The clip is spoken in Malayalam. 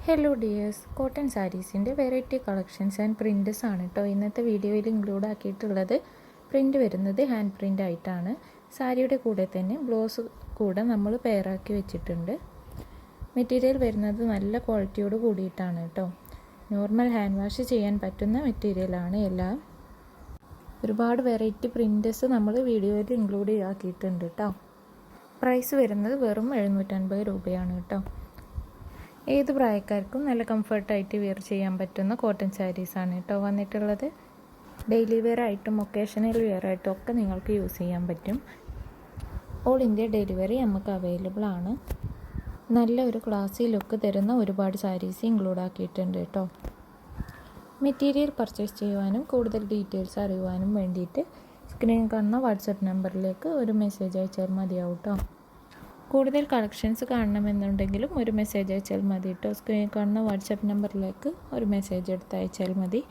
ഹലോ ഡിയേഴ്സ്, കോട്ടൺ സാരീസിൻ്റെ വെറൈറ്റി കളക്ഷൻസ് ആൻഡ് പ്രിൻറ്റ്സ് ആണ് കേട്ടോ ഇന്നത്തെ വീഡിയോയിൽ ഇൻക്ലൂഡ് ആക്കിയിട്ടുള്ളത്. പ്രിൻ്റ് വരുന്നത് ഹാൻഡ് പ്രിൻ്റ് ആയിട്ടാണ്. സാരിയുടെ കൂടെ തന്നെ ബ്ലൗസ് കൂടെ നമ്മൾ പെയറാക്കി വെച്ചിട്ടുണ്ട്. മെറ്റീരിയൽ വരുന്നത് നല്ല ക്വാളിറ്റിയോട് കൂടിയിട്ടാണ് കേട്ടോ. നോർമൽ ഹാൻഡ് വാഷ് ചെയ്യാൻ പറ്റുന്ന മെറ്റീരിയലാണ് എല്ലാം. ഒരുപാട് വെറൈറ്റി പ്രിൻറ്റ്സ് നമ്മൾ വീഡിയോയിൽ ഇൻക്ലൂഡ് ആക്കിയിട്ടുണ്ട് കേട്ടോ. പ്രൈസ് വരുന്നത് വെറും 750 രൂപയാണ് കേട്ടോ. ഏത് പ്രായക്കാർക്കും നല്ല കംഫർട്ടായിട്ട് വെയർ ചെയ്യാൻ പറ്റുന്ന കോട്ടൺ സാരീസാണ് കേട്ടോ വന്നിട്ടുള്ളത്. ഡെയിലി വെയർ ആയിട്ടും ഒക്കേഷണൽ വെയർ ആയിട്ടും ഒക്കെ നിങ്ങൾക്ക് യൂസ് ചെയ്യാൻ പറ്റും. ഓൾ ഇന്ത്യ ഡെലിവറി നമുക്ക് അവൈലബിൾ ആണ്. നല്ല ഒരു ക്ലാസി ലുക്ക് തരുന്ന ഒരുപാട് സാരീസ് ഇൻക്ലൂഡ് ആക്കിയിട്ടുണ്ട് കേട്ടോ. മെറ്റീരിയൽ പർച്ചേസ് ചെയ്യുവാനും കൂടുതൽ ഡീറ്റെയിൽസ് അറിയുവാനും വേണ്ടിയിട്ട് സ്ക്രീനിൽ കാണുന്ന വാട്സപ്പ് നമ്പറിലേക്ക് ഒരു മെസ്സേജ് അയച്ചാൽ മതിയാവും കേട്ടോ. കൂടുതൽ കളക്ഷൻസ് കാണണമെന്നുണ്ടെങ്കിലും ഒരു മെസ്സേജ് അയച്ചാൽ മതി കേട്ടോ. സ്ക്രീനിൽ കാണുന്ന വാട്സപ്പ് നമ്പറിലേക്ക് ഒരു മെസ്സേജ് എടുത്ത് അയച്ചാൽ മതി.